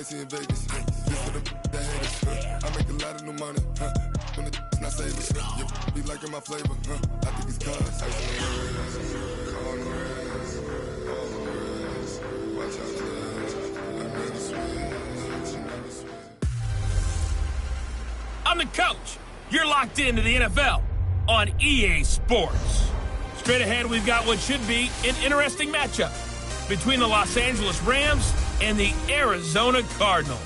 fancy in Vegas. This for the that haters. I make a lot of new money. When it's not savings. You be liking my flavor. I think it's cause. Ice on the wrist. On the wrist. On the wrist. Watch out, please. Another switch. Another switch. I'm the coach. You're locked into the NFL on EA Sports. Straight ahead, we've got what should be an interesting matchup between the Los Angeles Rams and the Arizona Cardinals.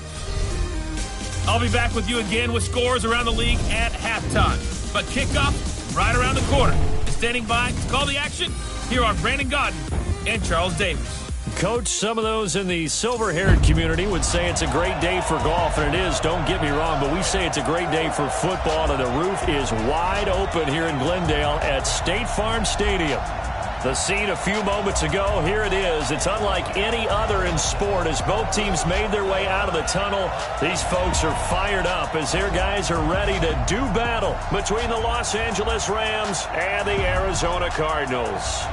I'll be back with you again with scores around the league at halftime. But kickoff right around the corner. Standing by to call the action, here are Brandon Gaudin and Charles Davis. Coach, some of those in the silver-haired community would say it's a great day for golf, and it is, don't get me wrong, but we say it's a great day for football, and the roof is wide open here in Glendale at State Farm Stadium. The scene a few moments ago, here it is. It's unlike any other in sport as both teams made their way out of the tunnel. These folks are fired up as their guys are ready to do battle between the Los Angeles Rams and the Arizona Cardinals.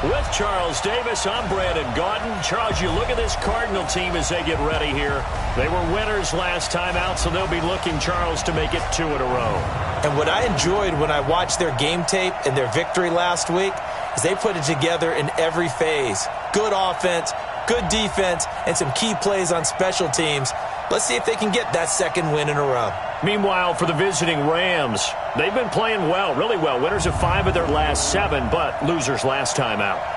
With Charles Davis, I'm Brandon Gaudin. Charles, you look at this Cardinal team as they get ready here. They were winners last time out, so they'll be looking, Charles, to make it 2 in a row. And what I enjoyed when I watched their game tape and their victory last week is they put it together in every phase. Good offense, good defense, and some key plays on special teams. Let's see if they can get that second win in a row. Meanwhile, for the visiting Rams, they've been playing well, really well. Winners of 5 of their last 7, but losers last time out.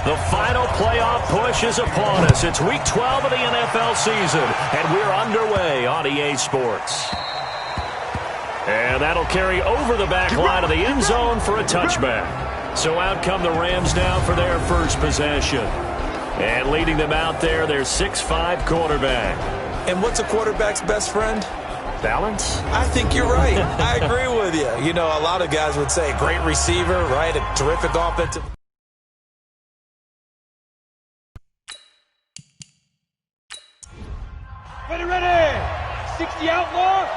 The final playoff push is upon us. It's Week 12 of the NFL season, and we're underway on EA Sports. And that'll carry over the back line of the end zone for a touchback. So out come the Rams now for their first possession. And leading them out there, their 6'5" quarterback. And what's a quarterback's best friend? Balance? I think you're right. I agree with you. You know, a lot of guys would say great receiver, right? A terrific offensive. Ready, 60 outlaw.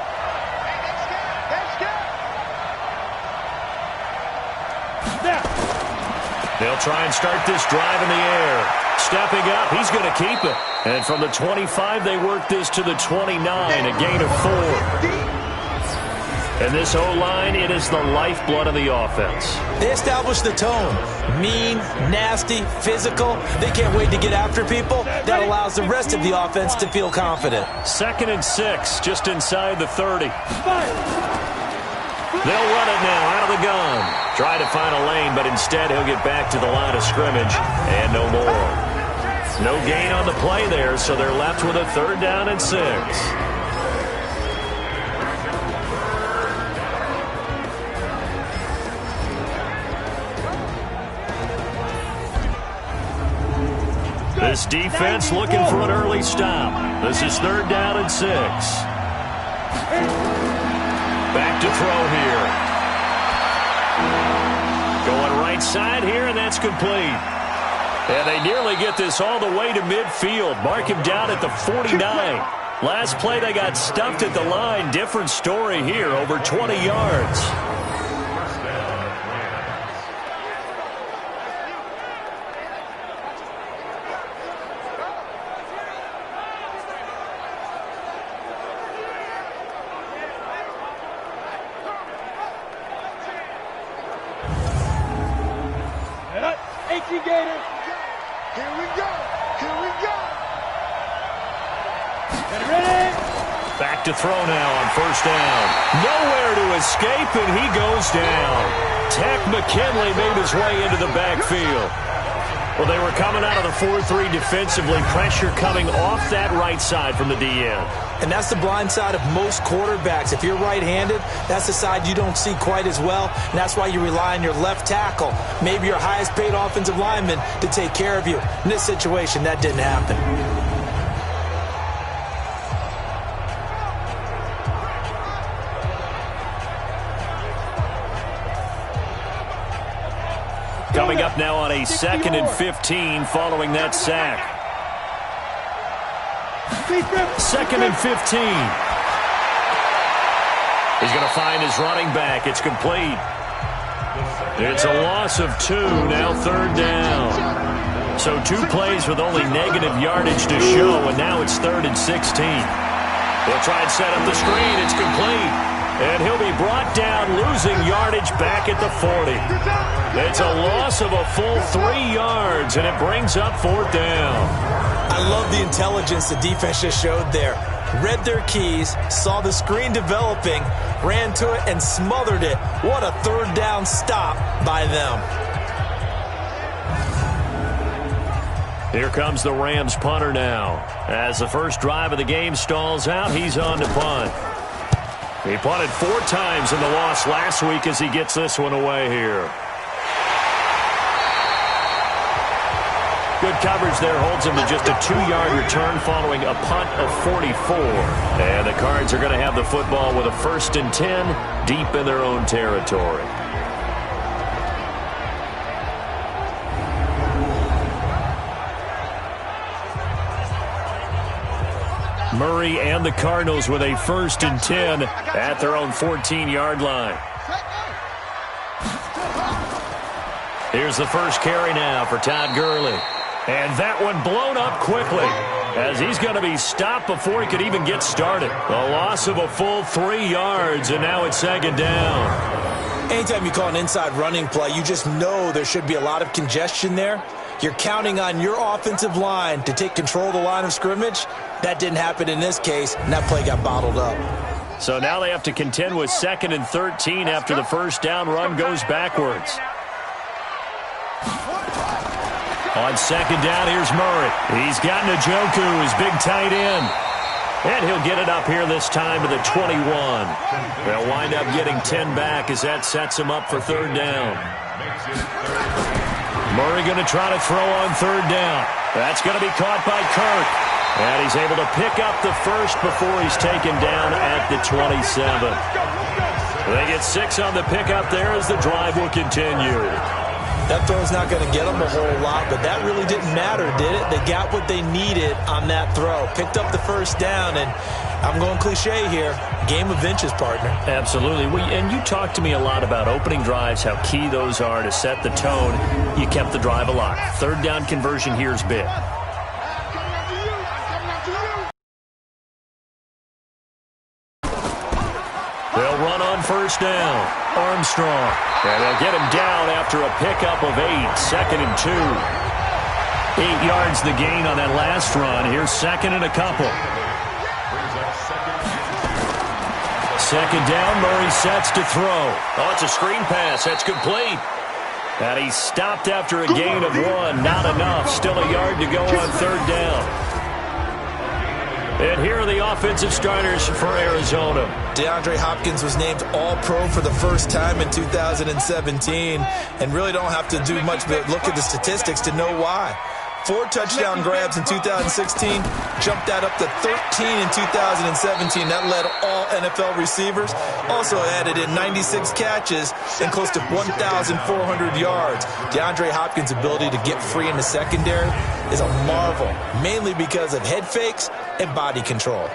Snap. They'll try and start this drive in the air. Stepping up, he's going to keep it. And from the 25, they work this to the 29, a gain of 4. And this O-line, it is the lifeblood of the offense. They establish the tone. Mean, nasty, physical. They can't wait to get after people. That allows the rest of the offense to feel confident. 2nd and 6, just inside the 30. They'll run it now out of the gun. Try to find a lane, but instead he'll get back to the line of scrimmage. And no more. No gain on the play there, so they're left with a 3rd down and 6. This defense looking for an early stop. This is 3rd down and 6. Back to throw here. Going right side here, and that's complete. And they nearly get this all the way to midfield. Mark him down at the 49. Last play, they got stuffed at the line. Different story here, over 20 yards. Back to throw now on 1st down. Nowhere to escape, and he goes down. Tech McKinley made his way into the backfield. Well, they were coming out of the 4-3 defensively. Pressure coming off that right side from the DN. And that's the blind side of most quarterbacks. If you're right-handed, that's the side you don't see quite as well. And that's why you rely on your left tackle, maybe your highest-paid offensive lineman, to take care of you. In this situation, that didn't happen. Coming up now on a 2nd and 15 following that sack. 2nd and 15. He's going to find his running back. It's complete. It's a loss of 2, now 3rd down. So 2 plays with only negative yardage to show, and now it's 3rd and 16. He'll try and set up the screen. It's complete. And he'll be brought down, losing yardage back at the 40. It's a loss of a full 3 yards, and it brings up 4th down. I love the intelligence the defense just showed there. Read their keys, saw the screen developing, ran to it, and smothered it. What a 3rd down stop by them. Here comes the Rams punter now. As the first drive of the game stalls out, he's on to punt. He punted 4 times in the loss last week as he gets this one away here. Good coverage there holds him to just a 2-yard return following a punt of 44. And the Cards are going to have the football with a 1st and 10 deep in their own territory. Murray and the Cardinals with a 1st and 10 at their own 14-yard line. Here's the first carry now for Todd Gurley. And that one blown up quickly as he's going to be stopped before he could even get started. A loss of a full 3 yards, and now it's 2nd down. Anytime you call an inside running play, you just know there should be a lot of congestion there. You're counting on your offensive line to take control of the line of scrimmage. That didn't happen in this case, and that play got bottled up. So now they have to contend with 2nd and 13 after the first down run goes backwards. On 2nd down, here's Murray. He's got Njoku, his big tight end. And he'll get it up here this time to the 21. They'll wind up getting 10 back as that sets him up for 3rd down. Murray going to try to throw on 3rd down. That's going to be caught by Kirk. And he's able to pick up the first before he's taken down at the 27. They get 6 on the pickup there as the drive will continue. That throw's not going to get them a whole lot, but that really didn't matter, did it? They got what they needed on that throw. Picked up the 1st down, and I'm going cliche here. Game of inches, partner. Absolutely. And you talked to me a lot about opening drives, how key those are to set the tone. You kept the drive alive. 3rd down conversion here is big. They'll run on 1st down. Armstrong. And they'll get him down after a pickup of 8. 2nd and 2. 8 yards the gain on that last run. Here's 2nd and a couple. 2nd down. Murray sets to throw. Oh, it's a screen pass. That's complete. And he stopped after a gain of 1. Not enough. Still a yard to go on 3rd down. And here are the offensive starters for Arizona. DeAndre Hopkins was named All-Pro for the first time in 2017, and really don't have to do much but look at the statistics to know why. 4 touchdown grabs in 2016, jumped that up to 13 in 2017. That led all NFL receivers. Also added in 96 catches and close to 1,400 yards. DeAndre Hopkins' ability to get free in the secondary is a marvel, mainly because of head fakes and body control.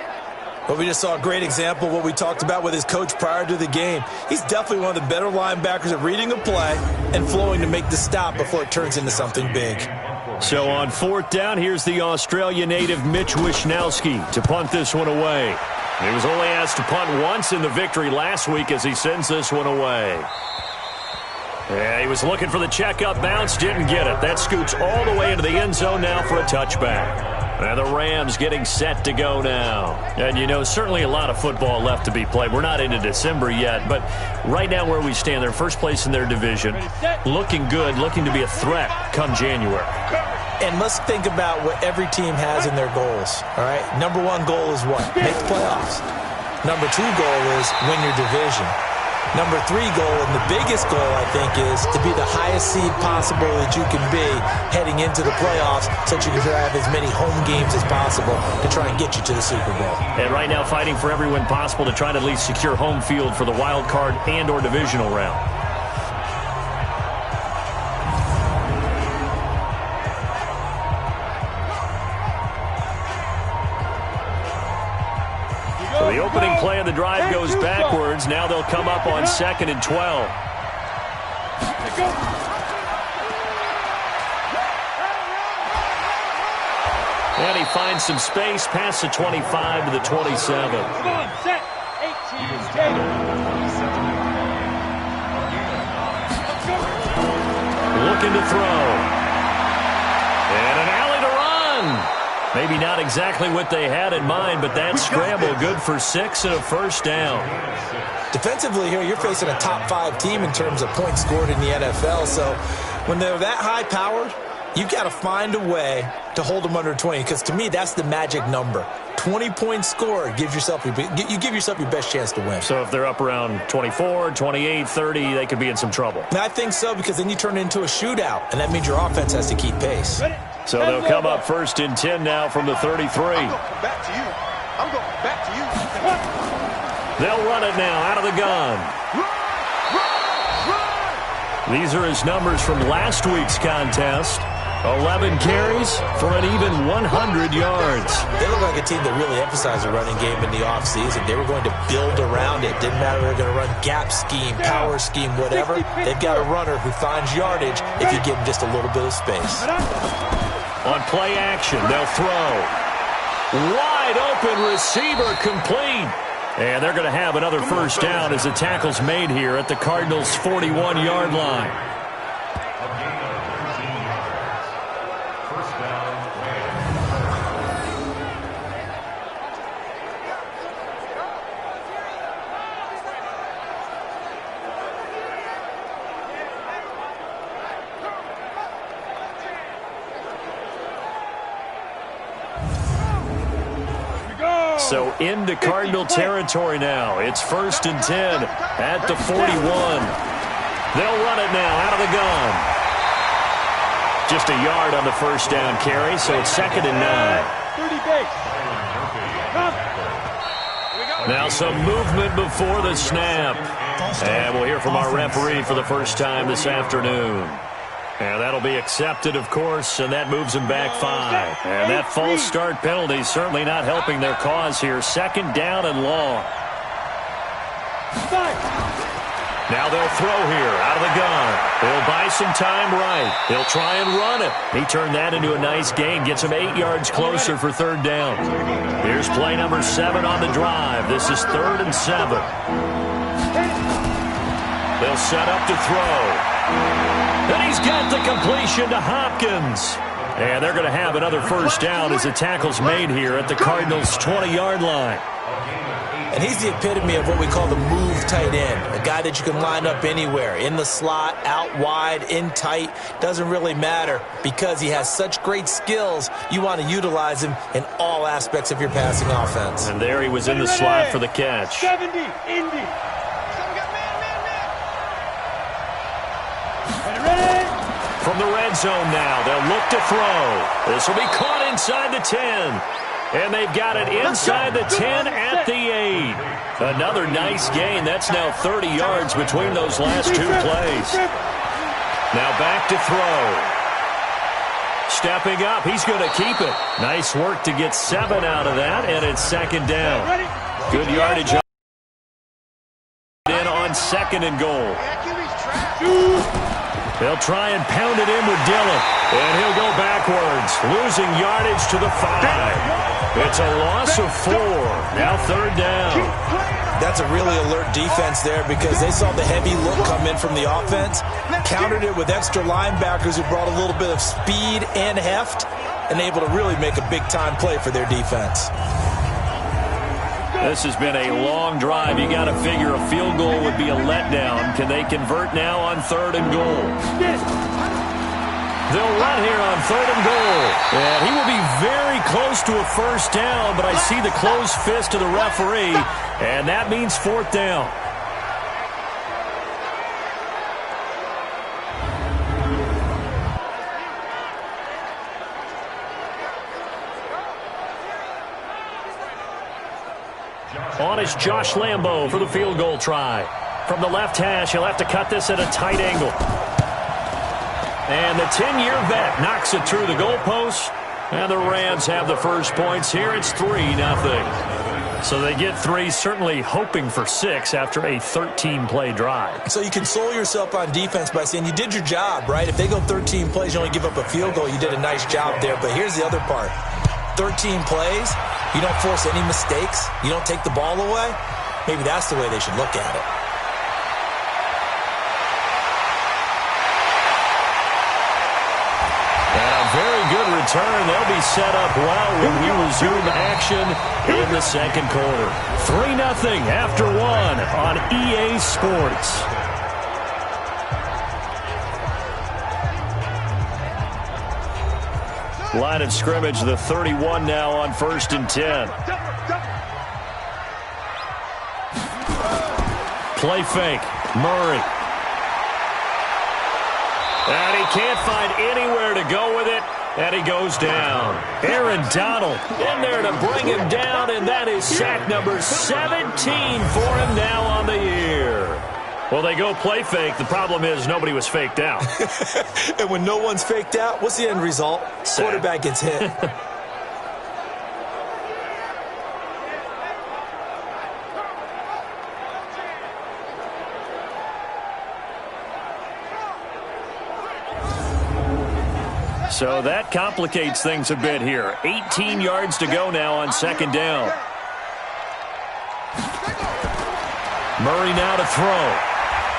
But we just saw a great example of what we talked about with his coach prior to the game. He's definitely one of the better linebackers at reading a play and flowing to make the stop before it turns into something big. So on 4th down, here's the Australia native Mitch Wishnowsky to punt this one away. He was only asked to punt once in the victory last week as he sends this one away. Yeah, he was looking for the checkup bounce, didn't get it. That scoots all the way into the end zone now for a touchback. And the Rams getting set to go now. And, you know, certainly a lot of football left to be played. We're not into December yet, but right now where we stand, they're first place in their division. Looking good, looking to be a threat come January. And let's think about what every team has in their goals, all right? Number 1 goal is what? Make the playoffs. Number 2 goal is win your division. Number 3 goal, and the biggest goal, I think, is to be the highest seed possible that you can be heading into the playoffs so that you can have as many home games as possible to try and get you to the Super Bowl. And right now fighting for every win possible to try to at least secure home field for the wild card and or divisional round. goes backwards. Now they'll come up on 2nd and 12. And he finds some space past the 25 to the 27. Come on, set. 18, take. Looking to throw. And an alley to run. Maybe not exactly what they had in mind, but that scramble good for 6 and a first down. Defensively here, you're facing a top 5 team in terms of points scored in the NFL. So when they're that high-powered, you've got to find a way to hold them under 20, because to me, that's the magic number. 20 points scored gives yourself you give yourself your best chance to win. So if they're up around 24, 28, 30, they could be in some trouble. And I think so, because then you turn it into a shootout, and that means your offense has to keep pace. So they'll come up 1st and 10 now from the 33. I'm going back to you. I'm going back to you. They'll run it now out of the gun. These are his numbers from last week's contest. 11 carries for an even 100 yards. They look like a team that really emphasized the running game in the offseason. They were going to build around it. Didn't matter if they were going to run gap scheme, power scheme, whatever. They've got a runner who finds yardage if you give him just a little bit of space. On play action, they'll throw. Wide open receiver complete. And they're going to have another first down as the tackle's made here at the Cardinals' 41-yard line. So into Cardinal territory now. It's 1st and 10 at the 41. They'll run it now out of the gun. Just a yard on the first down carry, so it's 2nd and 9. 30 base. Now some movement before the snap. And we'll hear from our referee for the first time this afternoon. And that'll be accepted, of course, and that moves them back 5. And that false start penalty certainly not helping their cause here. 2nd down and long. Now they'll throw here out of the gun. They'll buy some time right. They'll try and run it. He turned that into a nice gain. Gets him 8 yards closer for 3rd down. Here's play number 7 on the drive. This is 3rd and 7. They'll set up to throw. And he's got the completion to Hopkins. And they're going to have another first down as the tackle's made here at the Cardinals' 20-yard line. And he's the epitome of what we call the move tight end, a guy that you can line up anywhere, in the slot, out wide, in tight, doesn't really matter because he has such great skills. You want to utilize him in all aspects of your passing offense. And there he was in the slot for the catch. 70, Indy. From the red zone now, they'll look to throw. This will be caught inside the 10. And they've got it inside the 10 at the 8. Another nice gain. That's now 30 yards between those last 2 plays. Now back to throw. Stepping up, he's going to keep it. Nice work to get 7 out of that, and it's 2nd down. Good yardage in on 2nd and goal. They'll try and pound it in with Dillon. And he'll go backwards, losing yardage to the 5. It's a loss of 4. Now 3rd down. That's a really alert defense there because they saw the heavy look come in from the offense, countered it with extra linebackers who brought a little bit of speed and heft, and able to really make a big-time play for their defense. This has been a long drive. You got to figure a field goal would be a letdown. Can they convert now on 3rd and goal? They'll run here on 3rd and goal. And he will be very close to a first down, but I see the closed fist of the referee, and that means 4th down. On is Josh Lambo for the field goal try. From the left hash, he'll have to cut this at a tight angle. And the 10-year vet knocks it through the goalpost. And the Rams have the first points here. It's 3-0. So they get 3, certainly hoping for 6 after a 13-play drive. So you console yourself on defense by saying you did your job, right? If they go 13 plays, you only give up a field goal, you did a nice job there. But here's the other part. 13 plays, you don't force any mistakes, you don't take the ball away. Maybe that's the way they should look at it. Very good return. They'll be set up well when we resume action in the second quarter. 3-0 after 1 on EA Sports. Line of scrimmage, the 31 now on 1st and 10. Play fake. Murray. And he can't find anywhere to go with it, and he goes down. Aaron Donald in there to bring him down, and that is sack number 17 for him now on the year. Well, they go play fake. The problem is nobody was faked out. And when no one's faked out, what's the end result? Sack. Quarterback gets hit. So that complicates things a bit here. 18 yards to go now on 2nd down. Murray now to throw.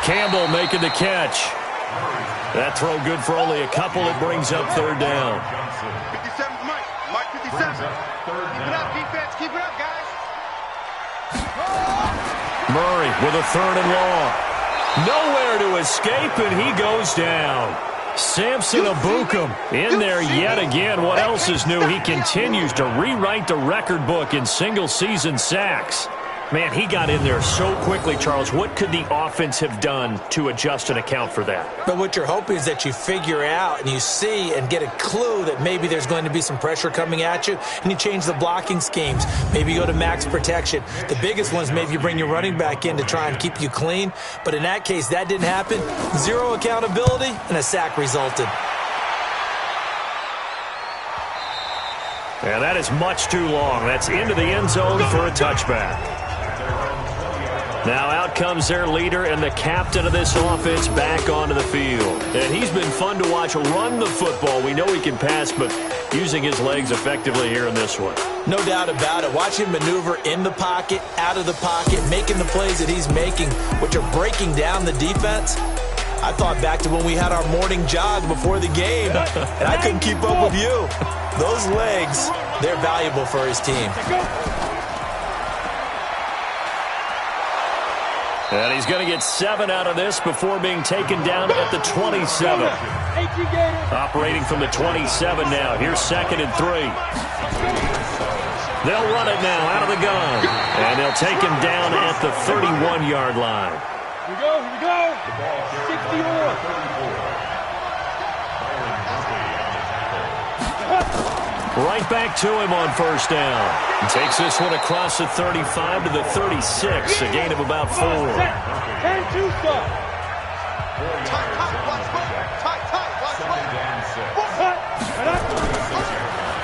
Campbell making the catch. That throw good for only a couple. It brings up 3rd down. 57's Mike. Mike 57. Keep it up, defense. Keep it up, guys. Murray with a 3rd and long. Nowhere to escape, and he goes down. Samson Abukum in there yet again. What else is new? He continues to rewrite the record book in single-season sacks. Man, he got in there so quickly, Charles. What could the offense have done to adjust and account for that? But what you're hoping is that you figure out and you see and get a clue that maybe there's going to be some pressure coming at you, and you change the blocking schemes. Maybe you go to max protection. The biggest one is maybe you bring your running back in to try and keep you clean. But in that case, that didn't happen. 0 accountability, and a sack resulted. And that is much too long. That's into the end zone for a touchback. Now out comes their leader and the captain of this offense back onto the field. And he's been fun to watch run the football. We know he can pass, but using his legs effectively here in this one. No doubt about it. Watch him maneuver in the pocket, out of the pocket, making the plays that he's making, which are breaking down the defense. I thought back to when we had our morning jog before the game, and I couldn't keep up with you. Those legs, they're valuable for his team. And he's going to get 7 out of this before being taken down at the 27. Operating from the 27 now. Here's 2nd and 3. They'll run it now out of the gun. And they'll take him down at the 31-yard line. Here we go, here we go. 64. Right back to him on 1st down. Takes this one across the 35 to the 36. A gain of about 4. 10-2 stop.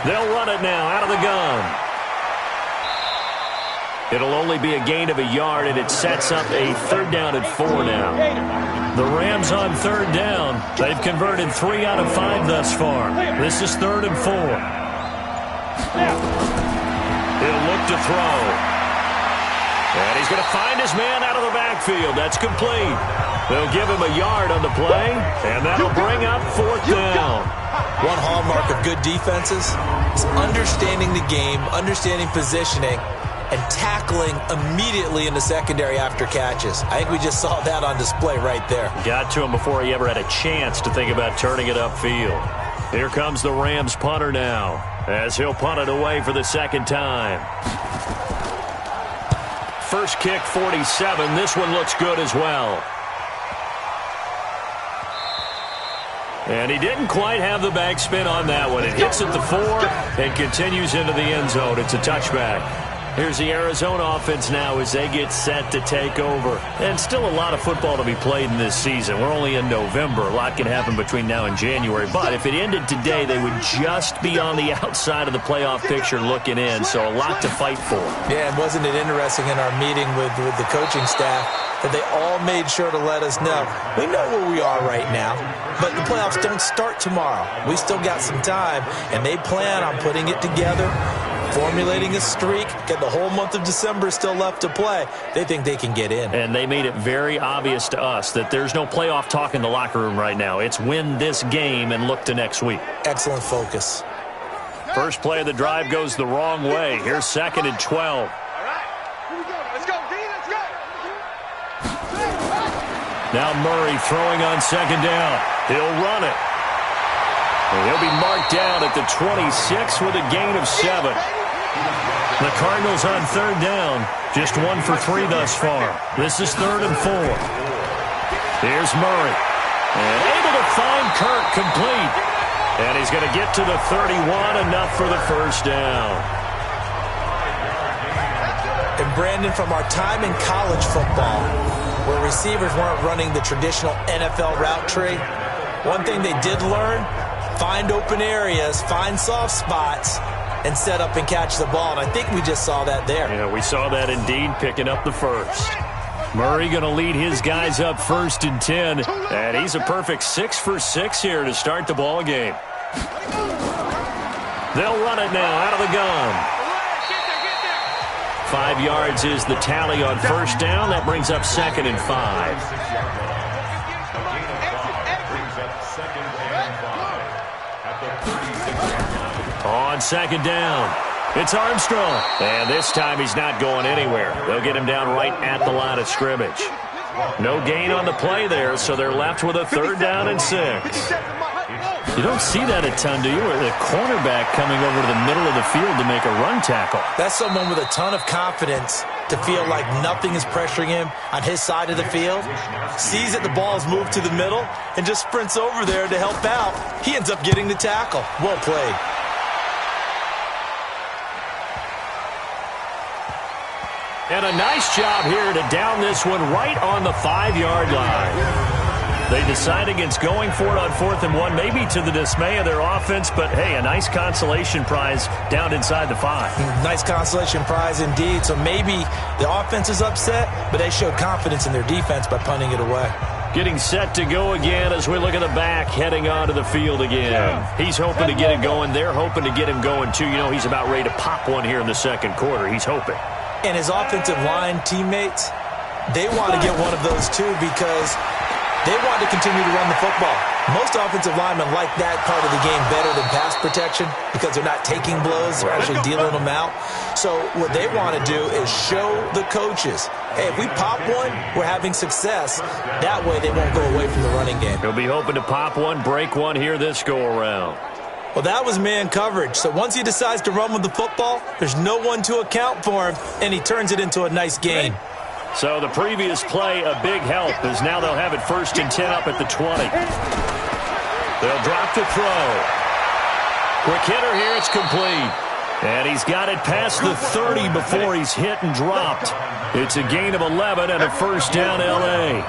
They'll run it now out of the gun. It'll only be a gain of a yard, and it sets up a 3rd down and 4 now. The Rams on 3rd down. They've converted 3 out of 5 thus far. This is 3rd and 4. He'll look to throw. And he's going to find his man out of the backfield. That's complete. They'll give him a yard on the play, and that'll bring up 4th down. One hallmark of good defenses is understanding the game, understanding positioning, and tackling immediately in the secondary after catches. I think we just saw that on display right there. Got to him before he ever had a chance to think about turning it upfield. Here comes the Rams punter now, as he'll punt it away for the 2nd time. First kick, 47. This one looks good as well. And he didn't quite have the backspin on that one. It hits at the 4 and continues into the end zone. It's a touchback. Here's the Arizona offense now as they get set to take over. And still a lot of football to be played in this season. We're only in November. A lot can happen between now and January. But if it ended today, they would just be on the outside of the playoff picture looking in. So a lot to fight for. Yeah, and wasn't it interesting in our meeting with the coaching staff that they all made sure to let us know, we know where we are right now, but the playoffs don't start tomorrow. We still got some time, and they plan on putting it together, formulating a streak, get the whole month of December still left to play. They think they can get in. And they made it very obvious to us that there's no playoff talk in the locker room right now. It's win this game and look to next week. Excellent focus. First play of the drive goes the wrong way. Here's 2nd and 12. Now Murray throwing on 2nd down. He'll run it. And he'll be marked down at the 26 with a gain of 7. The Cardinals on 3rd down. Just 1 for 3 thus far. This is 3rd and 4. Here's Murray. And able to find Kirk complete. And he's going to get to the 31, enough for the first down. And Brandon, from our time in college football, where receivers weren't running the traditional NFL route tree, one thing they did learn, find open areas, find soft spots, and set up and catch the ball. And I think we just saw that there. Yeah, we saw that indeed, picking up the first. Murray going to lead his guys up 1st and 10. And he's a perfect 6 for 6 here to start the ball game. They'll run it now out of the gun. 5 yards is the tally on 1st down. That brings up 2nd and 5. On 2nd down, it's Armstrong. And this time he's not going anywhere. They'll get him down right at the line of scrimmage. No gain on the play there, so they're left with a 3rd down and 6. You don't see that a ton, do you? Or the cornerback coming over to the middle of the field to make a run tackle. That's someone with a ton of confidence to feel like nothing is pressuring him on his side of the field. Sees that the ball is moved to the middle and just sprints over there to help out. He ends up getting the tackle. Well played. And a nice job here to down this one right on the 5-yard line. They decide against going for it on 4th and 1, maybe to the dismay of their offense, but hey, a nice consolation prize down inside the 5. Nice consolation prize indeed. So maybe the offense is upset, but they showed confidence in their defense by punting it away. Getting set to go again as we look at the back, heading onto the field again. He's hoping to get it going. They're hoping to get him going, too. You know, he's about ready to pop one here in the 2nd quarter. He's hoping. And his offensive line teammates, they want to get one of those, too, because they want to continue to run the football. Most offensive linemen like that part of the game better than pass protection because they're not taking blows, they're actually dealing them out. So what they want to do is show the coaches, hey, if we pop one, we're having success. That way they won't go away from the running game. He'll be hoping to pop one, break one here this go-around. Well, that was man coverage. So once he decides to run with the football, there's no one to account for him, and he turns it into a nice gain. So the previous play, a big help, as now they'll have it 1st and 10 up at the 20. They'll drop the throw. Quick hitter here, it's complete. And he's got it past the 30 before he's hit and dropped. It's a gain of 11 and a 1st down L.A.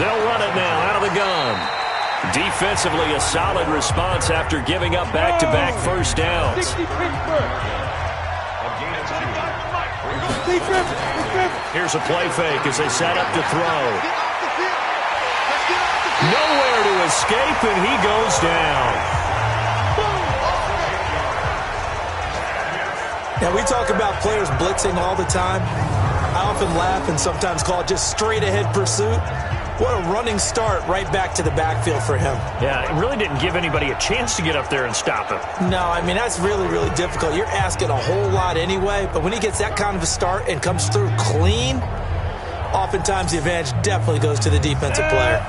They'll run it now out of the gun. Defensively, a solid response after giving up back-to-back 1st downs. Here's a play fake as they set up to throw. Nowhere to escape, and he goes down. Now, we talk about players blitzing all the time. I often laugh and sometimes call it just straight-ahead pursuit. What a running start right back to the backfield for him. Yeah, it really didn't give anybody a chance to get up there and stop him. No, I mean, that's really, really difficult. You're asking a whole lot anyway, but when he gets that kind of a start and comes through clean, oftentimes the advantage definitely goes to the defensive player.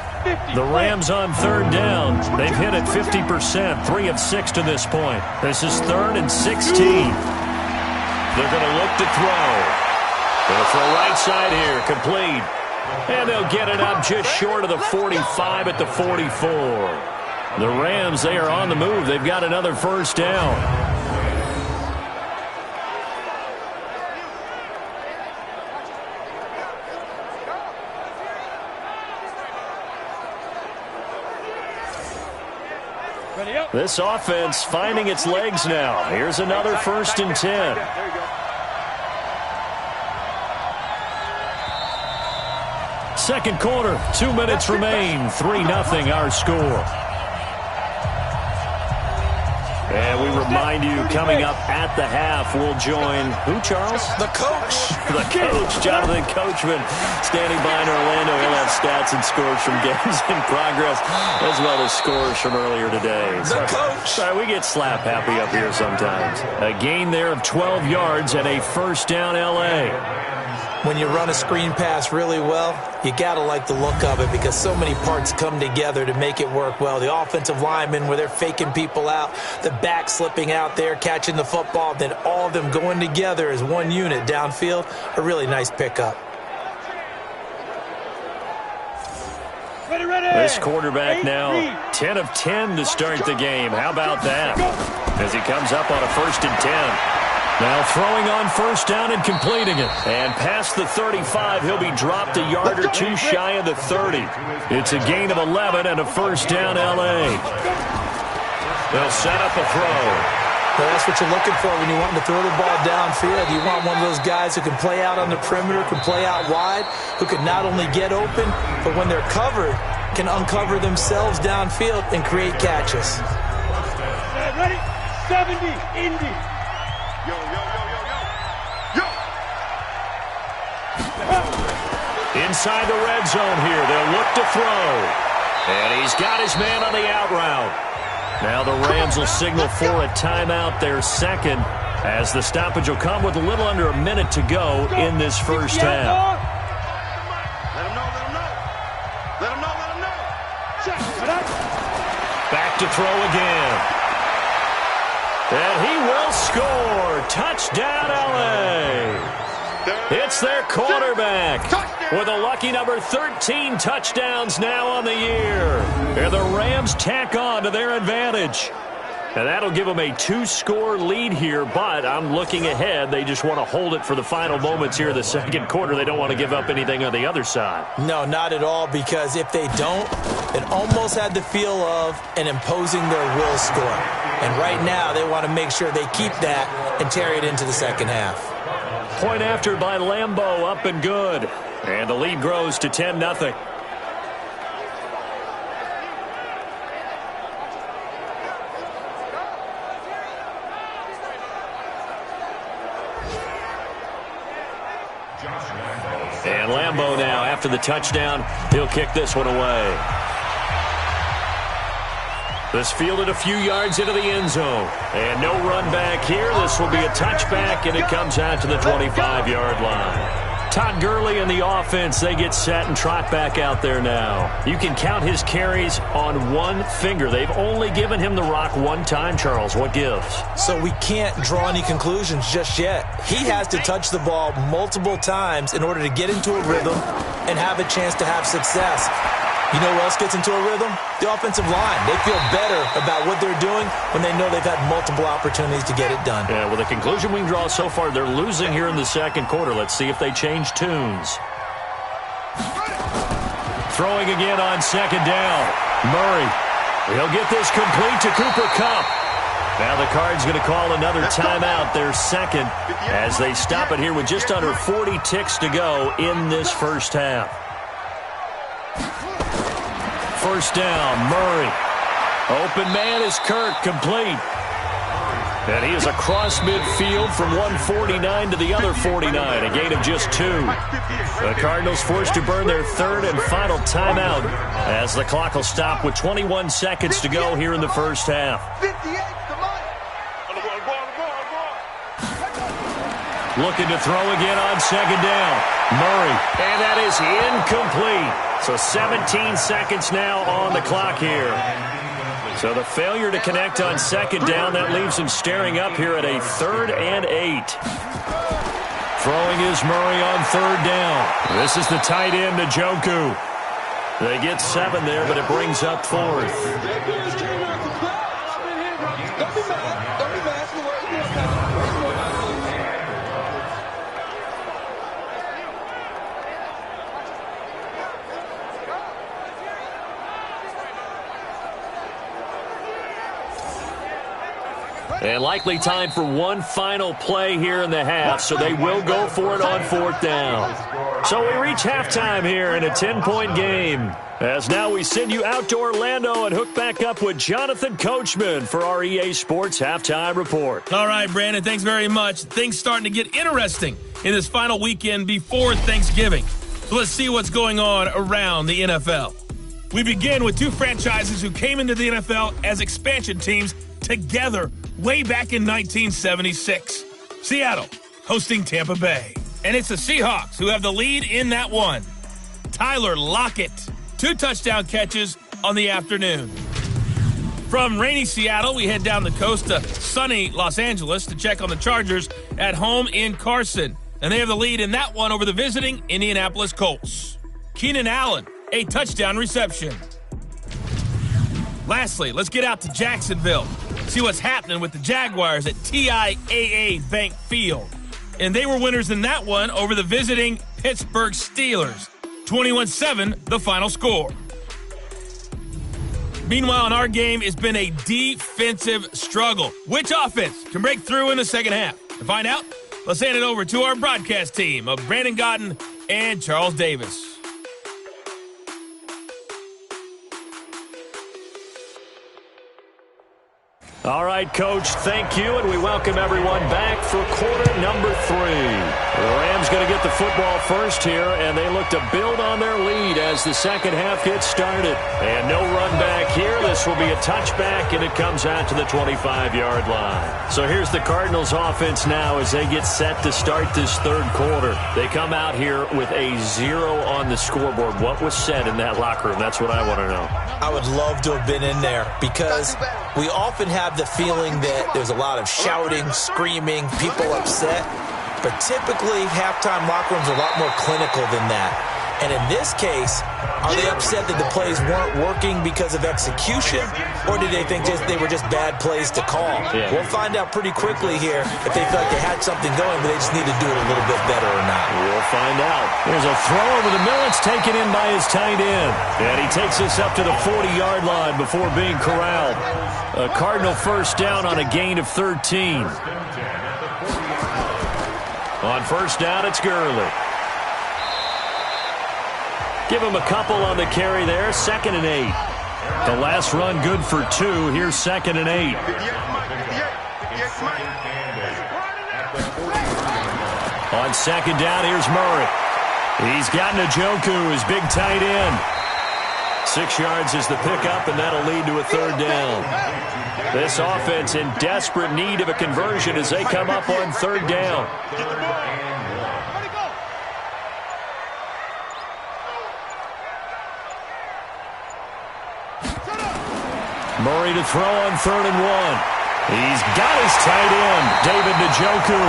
The Rams on 3rd down. They've hit it 50%, 3 of 6 to this point. This is 3rd and 16. They're going to look to throw. They'll throw right side here, complete. And they'll get it up just short of the 45 at the 44. The Rams, they are on the move. They've got another 1st down. This offense finding its legs now. Here's another 1st and 10. Second quarter, 2 minutes remain. 3-0 our score. And we remind you, coming up at the half, we'll join who, Charles? The coach. The coach, Jonathan Coachman, standing by in Orlando. He'll have stats and scores from games in progress, as well as scores from earlier today. The coach. Sorry, we get slap happy up here sometimes. A gain there of 12 yards and a 1st down, L.A. When you run a screen pass really well, you got to like the look of it because so many parts come together to make it work well. The offensive linemen, where they're faking people out, the back slipping out there, catching the football, then all of them going together as one unit downfield, a really nice pickup. This quarterback now 10 of 10 to start the game. How about that? As he comes up on a 1st and 10. Now throwing on 1st down and completing it. And past the 35, he'll be dropped a yard or two shy of the 30. It's a gain of 11 and a 1st down, L.A. They'll set up a throw. Well, that's what you're looking for when you want to throw the ball downfield. You want one of those guys who can play out on the perimeter, can play out wide, who can not only get open, but when they're covered, can uncover themselves downfield and create catches. Ready? 70, Indy. Yo, yo, yo, yo, yo. Yo. Inside the red zone here. They'll look to throw. And he's got his man on the out route. Now the Rams will signal for a timeout, their second, as the stoppage will come with a little under a minute to go in this 1st half. Let him know, let him know. Let him know, let him know. Back to throw again. And he will score. Touchdown, L.A. It's their quarterback with a lucky number 13 touchdowns now on the year. And the Rams tack on to their advantage. And that'll give them a 2-score lead here, but I'm looking ahead. They just want to hold it for the final moments here in the second quarter. They don't want to give up anything on the other side. No, not at all, because if they don't, it almost had the feel of an imposing their will score. And right now, they want to make sure they keep that and carry it into the second half. Point after by Lambeau, up and good. And the lead grows to 10-0. And Lambeau now, after the touchdown, he'll kick this one away. This fielded a few yards into the end zone. And no run back here. This will be a touchback, and it comes out to the 25-yard line. Todd Gurley and the offense, they get set and trot back out there now. You can count his carries on one finger. They've only given him the rock one time, Charles. What gives? So we can't draw any conclusions just yet. He has to touch the ball multiple times in order to get into a rhythm and have a chance to have success. You know who else gets into a rhythm? The offensive line. They feel better about what they're doing when they know they've had multiple opportunities to get it done. Yeah, well, the conclusion we can draw so far, they're losing here in the second quarter. Let's see if they change tunes. Throwing again on 2nd down. Murray. He'll get this complete to Cooper Kupp. Now the Cards going to call another timeout, their second, as they stop it here with just under 40 ticks to go in this first half. 1st down, Murray. Open man is Kirk, complete. And he is across midfield from 149 to the other 49, a gain of just 2. The Cardinals forced to burn their 3rd and final timeout as the clock will stop with 21 seconds to go here in the first half. Looking to throw again on 2nd down. Murray, and that is incomplete. So 17 seconds now on the clock here. So the failure to connect on 2nd down, that leaves him staring up here at a 3rd and 8. Throwing is Murray on 3rd down. This is the tight end, Njoku. They get 7 there, but it brings up 4th. And likely time for one final play here in the half, so they will go for it on 4th down. So we reach halftime here in a 10-point game. As now we send you out to Orlando and hook back up with Jonathan Coachman for our EA Sports Halftime Report. All right, Brandon, thanks very much. Things starting to get interesting in this final weekend before Thanksgiving. So let's see what's going on around the NFL. We begin with two franchises who came into the NFL as expansion teams together way back in 1976. Seattle hosting Tampa Bay. And it's the Seahawks who have the lead in that one. Tyler Lockett, 2 touchdown catches on the afternoon. From rainy Seattle, we head down the coast to sunny Los Angeles to check on the Chargers at home in Carson. And they have the lead in that one over the visiting Indianapolis Colts. Keenan Allen, a touchdown reception. Lastly, let's get out to Jacksonville. See what's happening with the Jaguars at TIAA Bank Field. And they were winners in that one over the visiting Pittsburgh Steelers. 21-7, the final score. Meanwhile, in our game, it's been a defensive struggle. Which offense can break through in the second half? To find out, let's hand it over to our broadcast team of Brandon Godden and Charles Davis. All right, Coach, thank you, and we welcome everyone back for quarter number 3. The Rams going to get the football first here, and they look to build on their lead as the second half gets started. And no run back here. This will be a touchback, and it comes out to the 25-yard line. So here's the Cardinals offense now as they get set to start this third quarter. They come out here with a 0 on the scoreboard. What was said in that locker room? That's what I want to know. I would love to have been in there because we often have the feeling that there's a lot of shouting, screaming, people upset. But typically, halftime locker rooms are a lot more clinical than that. And in this case, are they upset that the plays weren't working because of execution? Or did they think they were just bad plays to call? Yeah. We'll find out pretty quickly here if they felt like they had something going, but they just need to do it a little bit better or not. We'll find out. There's a throw over the middle. It's taken in by his tight end. And he takes this up to the 40-yard line before being corralled. A Cardinal first down on a gain of 13. On first down, it's Gurley. Give him a couple on the carry there. 2nd and 8. The last run good for 2. Here's 2nd and 8. On 2nd down, here's Murray. He's got Njoku, his big tight end. 6 yards is the pickup, and that'll lead to a 3rd down. This offense in desperate need of a conversion as they come up on 3rd down. Murray to throw on 3rd and 1. He's got his tight end, David Njoku.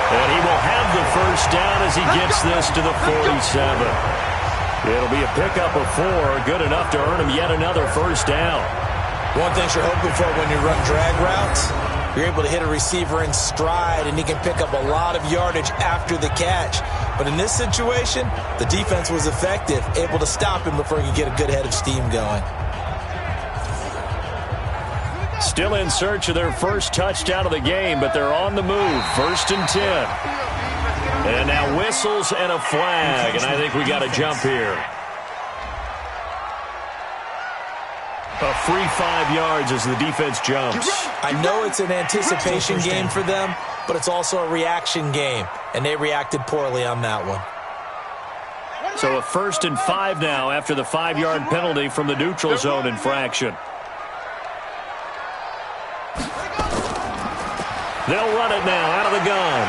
And he will have the first down as he gets this to the 47. It'll be a pickup of 4, good enough to earn him yet another first down. One thing you're hoping for when you run drag routes, you're able to hit a receiver in stride, and he can pick up a lot of yardage after the catch. But in this situation, the defense was effective, able to stop him before he could get a good head of steam going. Still in search of their first touchdown of the game, but they're on the move. 1st and 10. And now whistles and a flag, and I think we got a jump here. A free 5 yards as the defense jumps. I know it's an anticipation game for them, but it's also a reaction game, and they reacted poorly on that one. So a 1st and 5 now after the 5-yard penalty from the neutral zone infraction. They'll run it now out of the gun.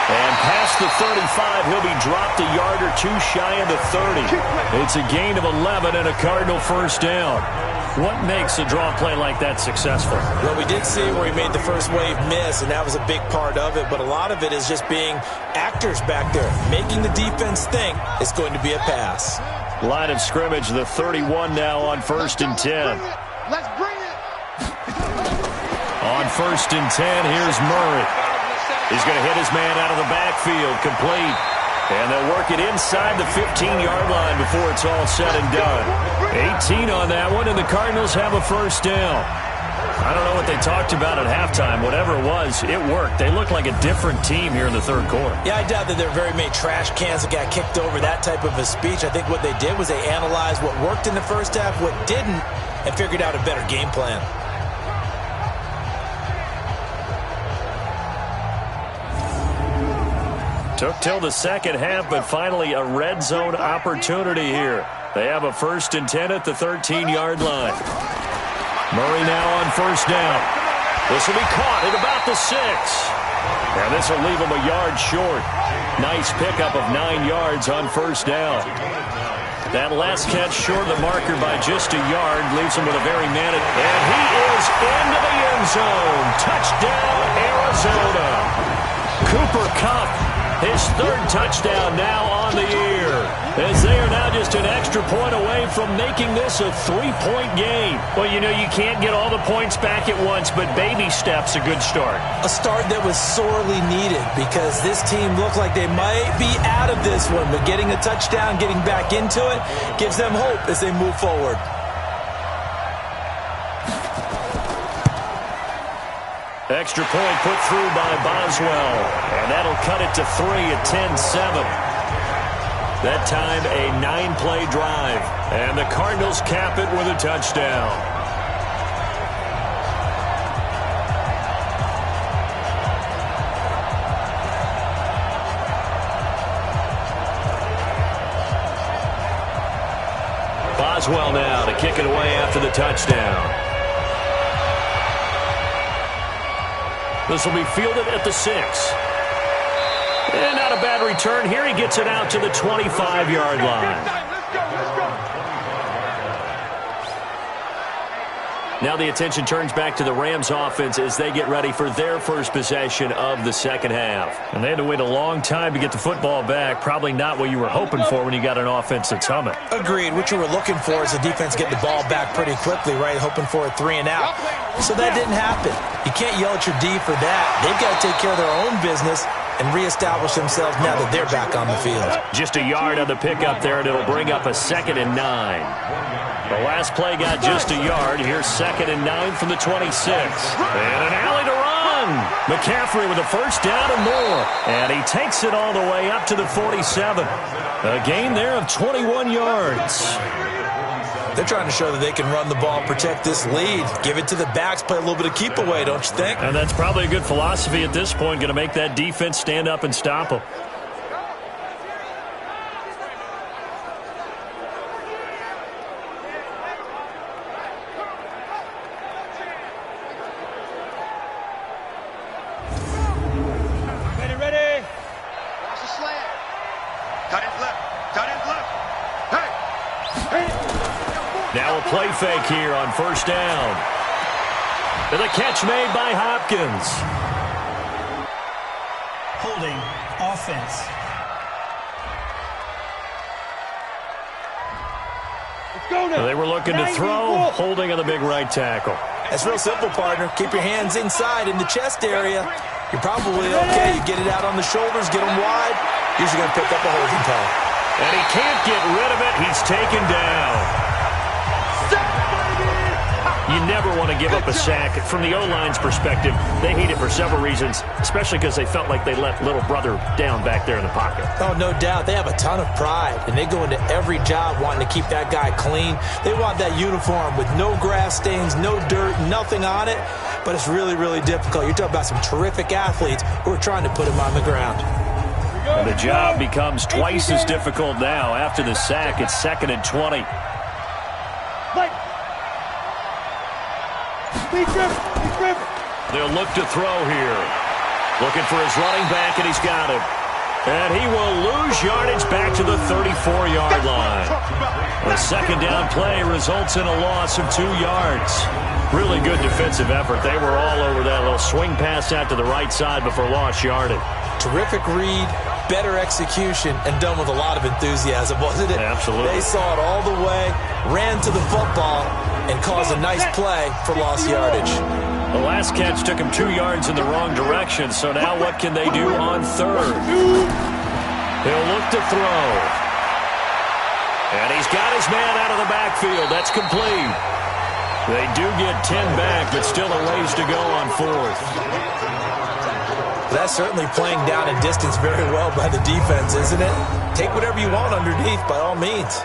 And past the 35, he'll be dropped a yard or 2 shy of the 30. It's a gain of 11 and a Cardinal first down. What makes a draw play like that successful? Well, we did see where he made the first wave miss, and that was a big part of it. But a lot of it is just being actors back there, making the defense think it's going to be a pass. Line of scrimmage, the 31 now on 1st and 10. Let's bring it. On 1st and 10, here's Murray. He's going to hit his man out of the backfield, complete. And they'll work it inside the 15-yard line before it's all said and done. 18 on that one, and the Cardinals have a first down. I don't know what they talked about at halftime. Whatever it was, it worked. They looked like a different team here in the third quarter. Yeah, I doubt that there are very many trash cans that got kicked over, that type of a speech. I think what they did was they analyzed what worked in the first half, what didn't, and figured out a better game plan. Took till the second half, but finally a red zone opportunity here. They have a 1st and 10 at the 13-yard line. Murray now on first down. This will be caught at about the 6. And this will leave him a yard short. Nice pickup of 9 yards on first down. That last catch short of the marker by just a yard leaves him with a very managed. And he is into the end zone. Touchdown, Arizona. Cooper Kupp, his 3rd touchdown now on the year, as they are now just an extra point away from making this a 3-point game. Well, you know, you can't get all the points back at once, but baby steps a good start. A start that was sorely needed because this team looked like they might be out of this one, but getting a touchdown, getting back into it, gives them hope as they move forward. Extra point put through by Boswell, and that'll cut it to 3 at 10-7. That time a 9-play drive, and the Cardinals cap it with a touchdown. Boswell now to kick it away after the touchdown. This will be fielded at the 6. And not a bad return here. He gets it out to the 25-yard line. Now the attention turns back to the Rams offense as they get ready for their first possession of the second half. And they had to wait a long time to get the football back. Probably not what you were hoping for when you got an offense that's humming. Agreed. What you were looking for is the defense getting the ball back pretty quickly, right? Hoping for a 3 and out. So that didn't happen. You can't yell at your D for that. They've got to take care of their own business and reestablish themselves now that they're back on the field. Just a yard on the pickup there, and it'll bring up a 2nd and 9. The last play got just a yard. Here's 2nd and 9 from the 26. And an alley to run. McCaffrey with a first down and more. And he takes it all the way up to the 47. A gain there of 21 yards. They're trying to show that they can run the ball, protect this lead, give it to the backs, play a little bit of keep away, don't you think? And that's probably a good philosophy at this point, going to make that defense stand up and stop them. Ready. Watch the slant. Cut his left. Cut his left. Hey. Now a play fake here on first down. And a catch made by Hopkins. Holding offense. Let's go now. They were looking to throw, holding on the big right tackle. That's real simple, partner. Keep your hands inside in the chest area. You're probably okay. You get it out on the shoulders, get them wide. Usually going to pick up a holding call. And he can't get rid of it. He's taken down. You never want to give up a sack. From the O-line's perspective, they hate it for several reasons, especially because they felt like they let little brother down back there in the pocket. Oh, no doubt. They have a ton of pride, and they go into every job wanting to keep that guy clean. They want that uniform with no grass stains, no dirt, nothing on it, but it's really, really difficult. You're talking about some terrific athletes who are trying to put him on the ground. And the job becomes twice as difficult now after the sack. It's 2nd and 20. They'll look to throw here. Looking for his running back, and he's got him. And he will lose yardage back to the 34-yard line. The second down play results in a loss of 2 yards. Really good defensive effort. They were all over that little swing pass out to the right side before lost yardage. Terrific read, better execution, and done with a lot of enthusiasm, wasn't it? Absolutely. They saw it all the way, ran to the football, and caused a nice play for lost yardage. The last catch took him 2 yards in the wrong direction, so now what can they do on third? He'll look to throw. And he's got his man out of the backfield. That's complete. They do get 10 back, but still a ways to go on fourth. That's certainly playing down a distance very well by the defense, isn't it? Take whatever you want underneath, by all means.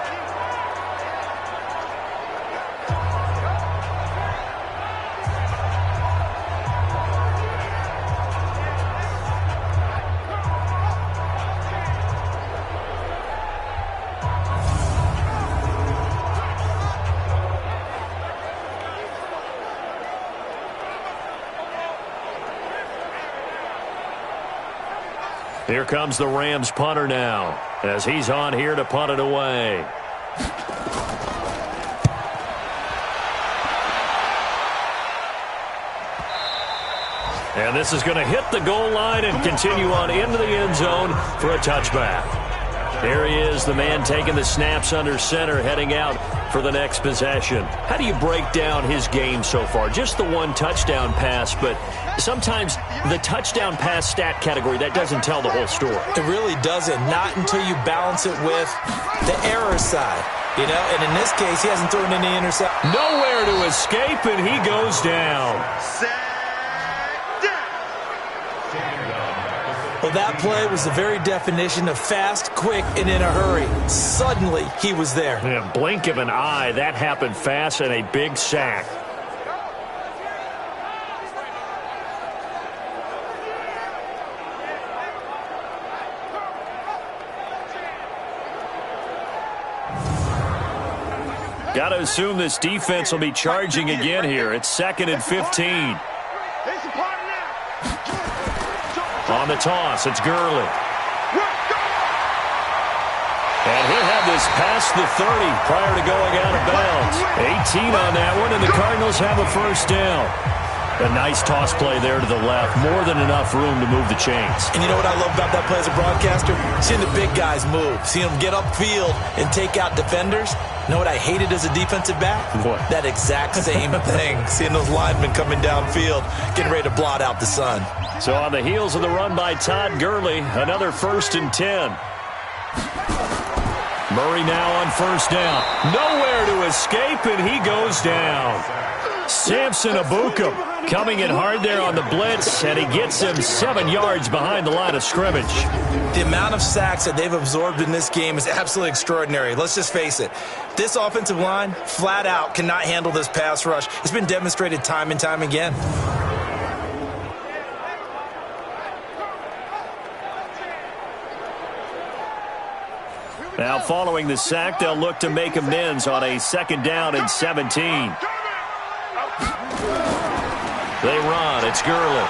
Here comes the Rams punter now, as he's on here to punt it away. And this is going to hit the goal line and continue on into the end zone for a touchback. There he is, the man taking the snaps under center, heading out for the next possession. How do you break down his game so far? Just the one touchdown pass, but sometimes the touchdown pass stat category, that doesn't tell the whole story. It really doesn't. Not until you balance it with the error side. You know, and in this case, he hasn't thrown any interception. Nowhere to escape, and he goes down. Well, that play was the very definition of fast, quick, and in a hurry. Suddenly, he was there. Yeah, blink of an eye, that happened fast, and a big sack. Got to assume this defense will be charging again here. It's 2nd and 15. On the toss, it's Gurley. And he'll have this past the 30 prior to going out of bounds. 18 on that one, and the Cardinals have a first down. A nice toss play there to the left. More than enough room to move the chains. And you know what I love about that play as a broadcaster? Seeing the big guys move. Seeing them get upfield and take out defenders. You know what I hated as a defensive back? What? That exact same thing. Seeing those linemen coming downfield, getting ready to blot out the sun. So on the heels of the run by Todd Gurley, another 1st and 10. Murray now on first down. Nowhere to escape, and he goes down. Samson Ebukam coming in hard there on the blitz, and he gets him 7 yards behind the line of scrimmage. The amount of sacks that they've absorbed in this game is absolutely extraordinary. Let's just face it. This offensive line, flat out, cannot handle this pass rush. It's been demonstrated time and time again. Now following the sack, they'll look to make amends on a 2nd down and 17. They run. It's Gurley.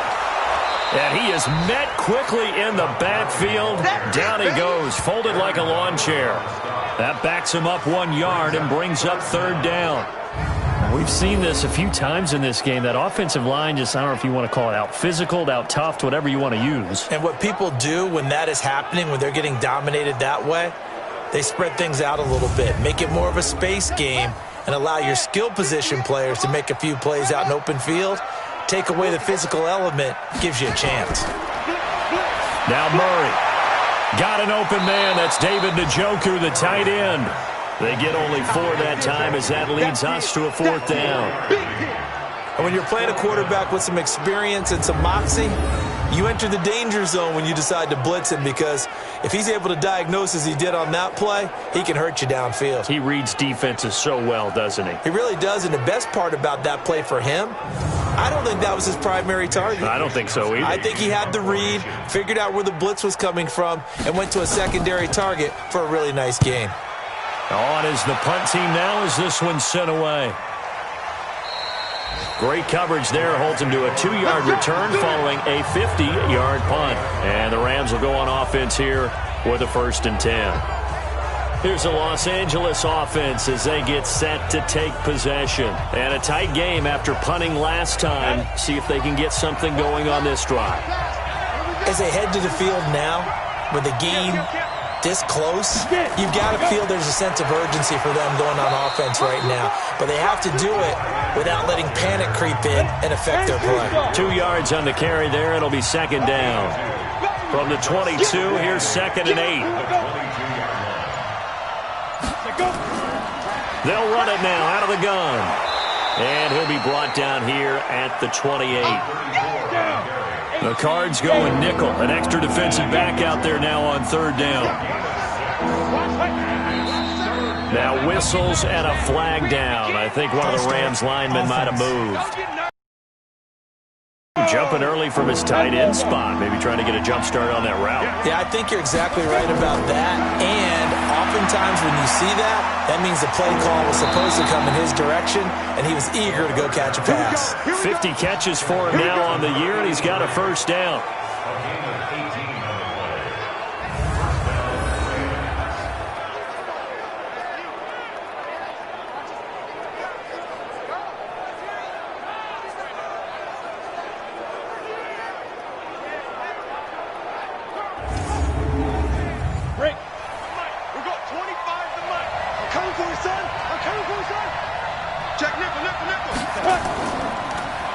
And he is met quickly in the backfield. Down he goes, folded like a lawn chair. That backs him up 1 yard and brings up 3rd down. We've seen this a few times in this game. That offensive line just, I don't know if you want to call it out physical, out tough, whatever you want to use. And what people do when that is happening, when they're getting dominated that way, they spread things out a little bit, make it more of a space game, and allow your skill position players to make a few plays out in open field. Take away the physical element, gives you a chance. Now Murray. Got an open man. That's David Njoku, the tight end. They get only 4 that time as that leads us to a 4th down. And when you're playing a quarterback with some experience and some moxie, you enter the danger zone when you decide to blitz him, because if he's able to diagnose as he did on that play, he can hurt you downfield. He reads defenses so well, doesn't he? He really does, and the best part about that play for him, I don't think that was his primary target. I don't think so either. I think he had the read, figured out where the blitz was coming from, and went to a secondary target for a really nice gain. On is the punt team now as this one's sent away. Great coverage there, holds him to a 2-yard return following a 50-yard punt. And the Rams will go on offense here with a 1st and 10. Here's the Los Angeles offense as they get set to take possession. And a tight game after punting last time. See if they can get something going on this drive. As they head to the field now, with the game this close, you've got to feel there's a sense of urgency for them going on offense right now. But they have to do it without letting panic creep in and affect their play. 2 yards on the carry there. It'll be 2nd down. From the 22, here's 2nd and 8. They'll run it now out of the gun. And he'll be brought down here at the 28. The Cards going nickel. An extra defensive back out there now on 3rd down. Now whistles and a flag down. I think one of the Rams linemen might have moved. Jumping early from his tight end spot. Maybe trying to get a jump start on that route. Yeah, I think you're exactly right about that. And oftentimes when you see that, that means the play call was supposed to come in his direction, and he was eager to go catch a pass. 50 catches for him now on the year, and he's got a 1st down.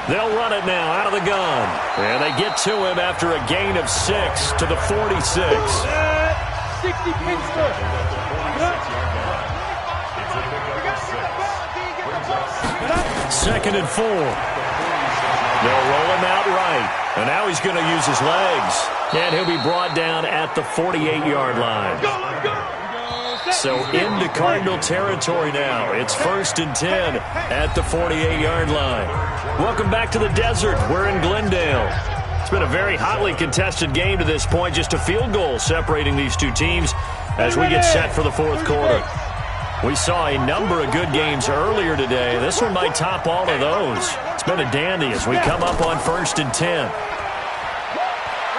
They'll run it now out of the gun. And they get to him after a gain of 6 to the 46. 60 Pittsburgh. 2nd and 4. They'll roll him out right. And now he's going to use his legs. And he'll be brought down at the 48-yard line. So into Cardinal territory now. It's 1st and 10 at the 48-yard line. Welcome back to the desert. We're in Glendale. It's been a very hotly contested game to this point. Just a field goal separating these two teams as we get set for the 4th quarter. We saw a number of good games earlier today. This one might top all of those. It's been a dandy as we come up on 1st and 10.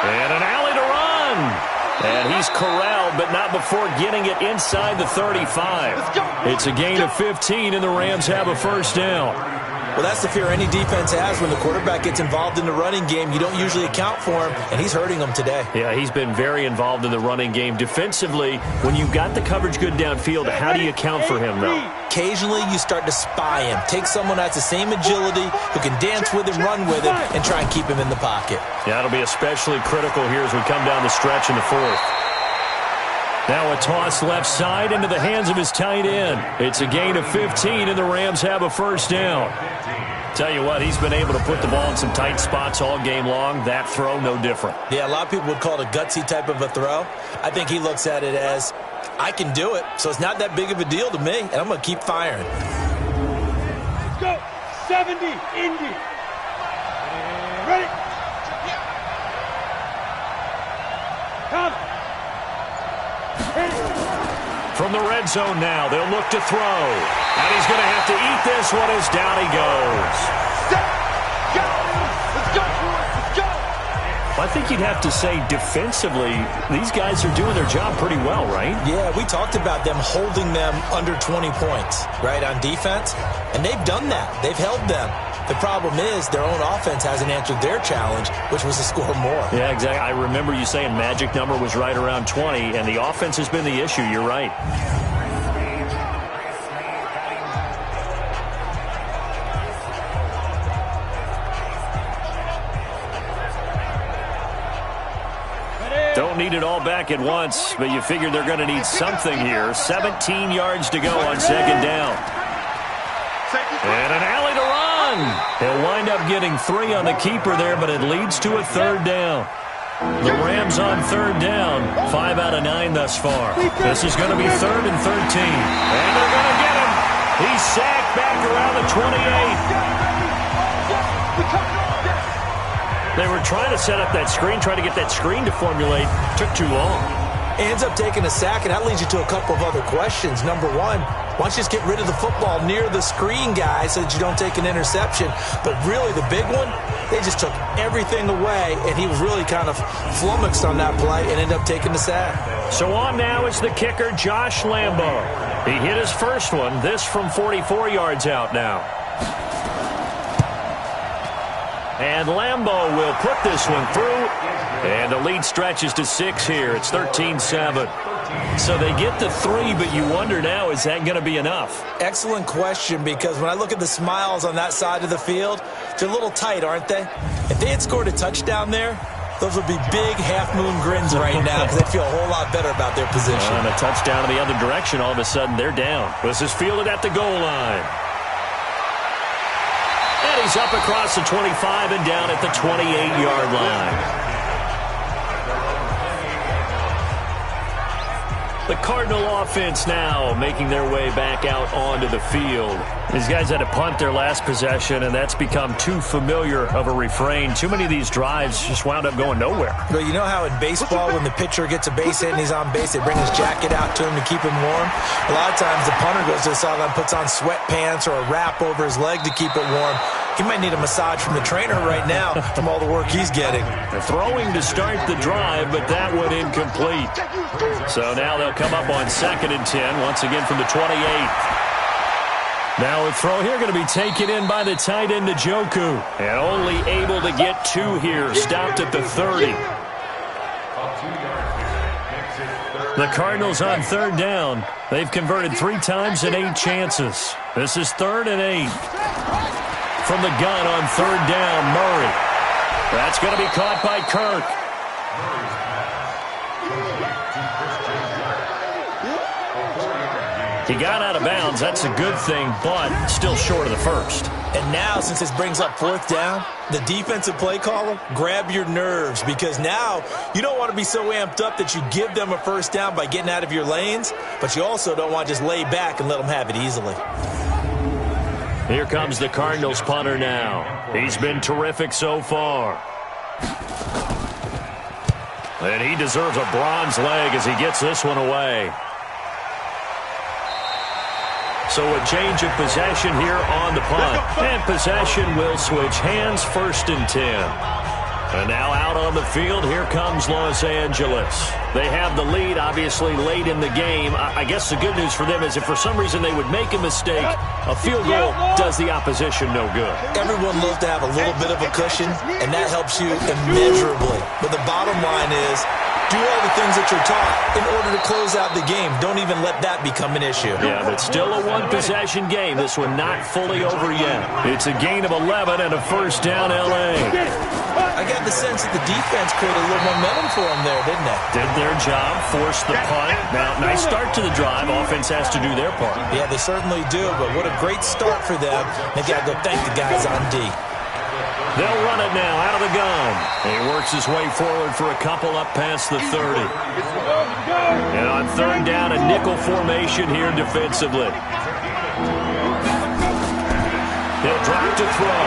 And an alley to run. And he's corralled, but not before getting it inside the 35. It's a gain of 15, and the Rams have a 1st down. Well, that's the fear any defense has when the quarterback gets involved in the running game. You don't usually account for him, and he's hurting them today. Yeah, he's been very involved in the running game. Defensively, when you've got the coverage good downfield, how do you account for him, though? Occasionally, you start to spy him. Take someone that has the same agility, who can dance with him, run with him, and try and keep him in the pocket. Yeah, it'll be especially critical here as we come down the stretch in the 4th. Now a toss left side into the hands of his tight end. It's a gain of 15, and the Rams have a 1st down. Tell you what, he's been able to put the ball in some tight spots all game long. That throw, no different. Yeah, a lot of people would call it a gutsy type of a throw. I think he looks at it as, I can do it, so it's not that big of a deal to me, and I'm going to keep firing. Let's go. 70, Indy. Ready? Come. From the red zone now, they'll look to throw. And he's going to have to eat this one as down he goes. Let's go, boys. Let's go. I think you'd have to say defensively, these guys are doing their job pretty well, right? Yeah, we talked about them holding them under 20 points, right, on defense. And they've done that. They've held them. The problem is their own offense hasn't answered their challenge, which was to score more. Yeah, exactly. I remember you saying magic number was right around 20, and the offense has been the issue. You're right. Don't need it all back at once, but you figure they're going to need something here. 17 yards to go on 2nd down. And an alley to run. He'll wind up getting 3 on the keeper there, but it leads to a 3rd down. The Rams on 3rd down, 5 out of 9 thus far. This is going to be 3rd and 13. And they're going to get him. He's sacked back around the 28. They were trying to set up that screen, trying to get that screen to formulate. Took too long. Ends up taking a sack, and that leads you to a couple of other questions. Number one, why don't you just get rid of the football near the screen guy so that you don't take an interception? But really, the big one, they just took everything away, and he was really kind of flummoxed on that play and ended up taking the sack. So on now is the kicker, Josh Lambo. He hit his first one, this from 44 yards out now. And Lambo will put this one through. And the lead stretches to 6 here. It's 13-7. So they get the 3, but you wonder now, is that going to be enough? Excellent question, because when I look at the smiles on that side of the field, they're a little tight, aren't they? If they had scored a touchdown there, those would be big half-moon grins right now because they'd feel a whole lot better about their position. And a touchdown in the other direction, all of a sudden they're down. This is fielded at the goal line. And he's up across the 25 and down at the 28-yard line. The Cardinal offense now making their way back out onto the field. These guys had to punt their last possession, and that's become too familiar of a refrain. Too many of these drives just wound up going nowhere. But you know how in baseball, when the pitcher gets a base hit and he's on base, they bring his jacket out to him to keep him warm? A lot of times the punter goes to the sideline, puts on sweatpants or a wrap over his leg to keep it warm. He might need a massage from the trainer right now from all the work he's getting. They're throwing to start the drive, but that one incomplete. So now they'll come up on 2nd and 10, once again from the 28. Now a throw here going to be taken in by the tight end, Njoku. And only able to get 2 here, stopped at the 30. The Cardinals on 3rd down. They've converted 3 times in 8 chances. This is 3rd and 8. From the gun on 3rd down, Murray. That's going to be caught by Kirk. He got out of bounds. That's a good thing, but still short of the first. And now, since this brings up 4th down, the defensive play caller, grab your nerves, because now you don't want to be so amped up that you give them a 1st down by getting out of your lanes, but you also don't want to just lay back and let them have it easily. Here comes the Cardinals punter now. He's been terrific so far. And he deserves a bronze leg as he gets this one away. So a change of possession here on the punt. And possession will switch hands, 1st and 10. And now out on the field, here comes Los Angeles. They have the lead, obviously, late in the game. I guess the good news for them is if for some reason they would make a mistake, a field goal does the opposition no good. Everyone loves to have a little bit of a cushion, and that helps you immeasurably. But the bottom line is, do all the things that you're taught in order to close out the game. Don't even let that become an issue. Yeah, but still a 1-possession game. This one not fully over yet. It's a gain of 11 and a 1st down, L.A. I got the sense that the defense created a little momentum for them there, didn't they? Did their job, forced the punt. Now, nice start to the drive. Offense has to do their part. Yeah, they certainly do, but what a great start for them. They got to go thank the guys on D. They'll run it now out of the gun. He works his way forward for a couple up past the 30. And on 3rd down, a nickel formation here defensively. He'll drop to throw.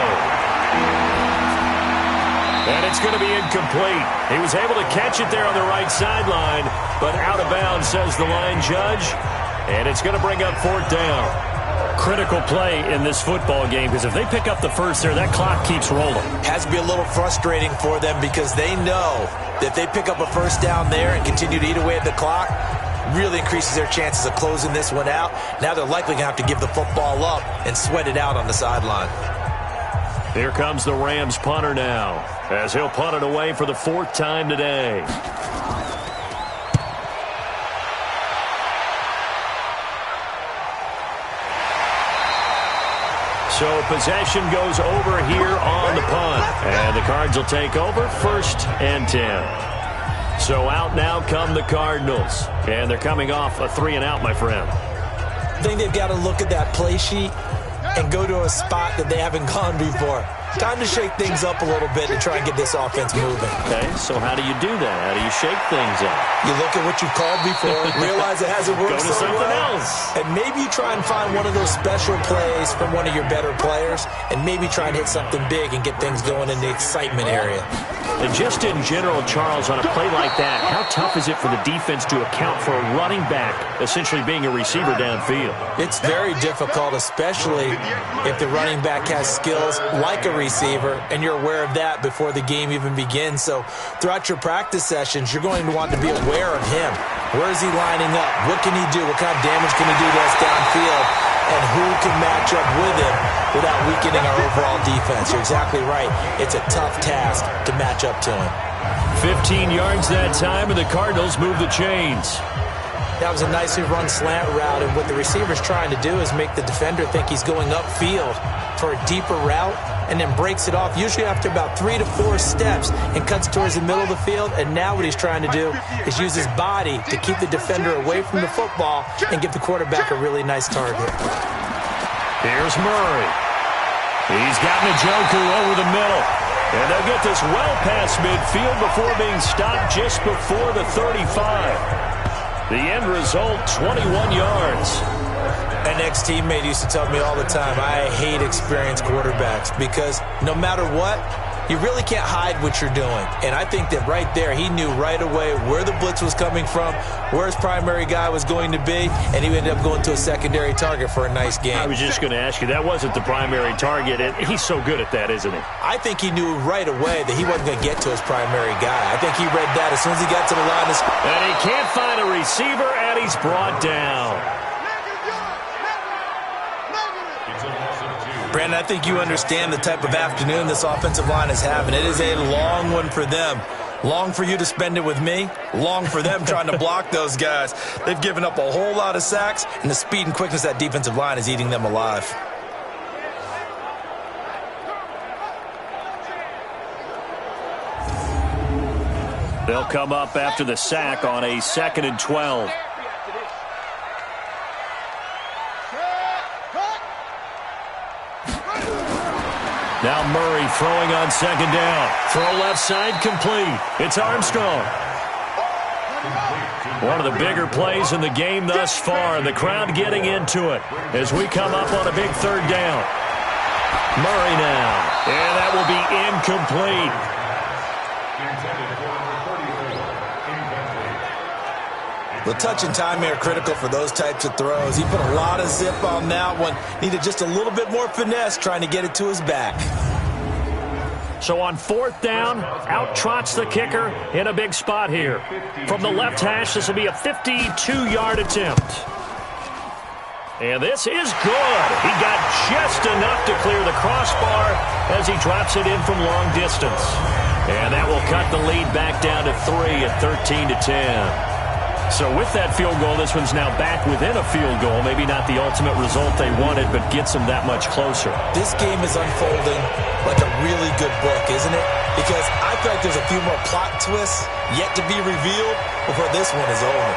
And it's going to be incomplete. He was able to catch it there on the right sideline, but out of bounds, says the line judge. And it's going to bring up 4th down. Critical play in this football game, because if they pick up the first there, that clock keeps rolling. Has to be a little frustrating for them because they know that if they pick up a 1st down there and continue to eat away at the clock, really increases their chances of closing this one out. Now they're likely going to have to give the football up and sweat it out on the sideline. Here comes the Rams punter now, as he'll punt it away for the 4th time today. So possession goes over here on the punt. And the Cards will take over, 1st and 10. So out now come the Cardinals. And they're coming off a 3-and-out, my friend. I think they've got to look at that play sheet and go to a spot that they haven't gone before. Time to shake things up a little bit to try and get this offense moving. Okay, so how do you do that? How do you shake things up? You look at what you've called before, realize it hasn't worked so so something well, else. and maybe you try and find one of those special plays from one of your better players, and maybe try and hit something big and get things going in the excitement area. And just in general, Charles, on a play like that, how tough is it for the defense to account for a running back essentially being a receiver downfield? It's very difficult, especially if the running back has skills like a receiver, and you're aware of that before the game even begins. So throughout your practice sessions, you're going to want to be aware of him. Where is he lining up? What can he do? What kind of damage can he do to us downfield? And who can match up with him without weakening our overall defense? You're exactly right. It's a tough task to match up to him. 15 yards that time, and the Cardinals move the chains. That was a nicely run slant route, and what the receiver's trying to do is make the defender think he's going upfield for a deeper route, and then breaks it off, usually after about 3 to 4 steps, and cuts towards the middle of the field. And now what he's trying to do is use his body to keep the defender away from the football and give the quarterback a really nice target. Here's Murray. He's got Njoku over the middle. And they'll get this well past midfield before being stopped just before the 35. The end result, 21 yards. An ex-teammate used to tell me all the time, I hate experienced quarterbacks because no matter what, you really can't hide what you're doing. And I think that right there, he knew right away where the blitz was coming from, where his primary guy was going to be, and he ended up going to a secondary target for a nice game. I was just going to ask you, that wasn't the primary target. And he's so good at that, isn't he? I think he knew right away that he wasn't going to get to his primary guy. I think he read that as soon as he got to the line. And he can't find a receiver, and he's brought down. Brandon, I think you understand the type of afternoon this offensive line is having. It is a long one for them. Long for you to spend it with me. Long for them trying to block those guys. They've given up a whole lot of sacks, and the speed and quickness of that defensive line is eating them alive. They'll come up after the sack on a 2nd and 12. Now Murray throwing on 2nd down. Throw left side complete. It's Armstrong. One of the bigger plays in the game thus far. The crowd getting into it as we come up on a big 3rd down. Murray now. And that will be incomplete. The touch and time are critical for those types of throws. He put a lot of zip on that one. Needed just a little bit more finesse trying to get it to his back. So on 4th down, out trots the kicker in a big spot here. From the left hash, this will be a 52-yard attempt. And this is good. He got just enough to clear the crossbar as he drops it in from long distance. And that will cut the lead back down to 3 at 13-10. So with that field goal, this one's now back within a field goal. Maybe not the ultimate result they wanted, but gets them that much closer. This game is unfolding like a really good book, isn't it? Because I feel like there's a few more plot twists yet to be revealed before this one is over.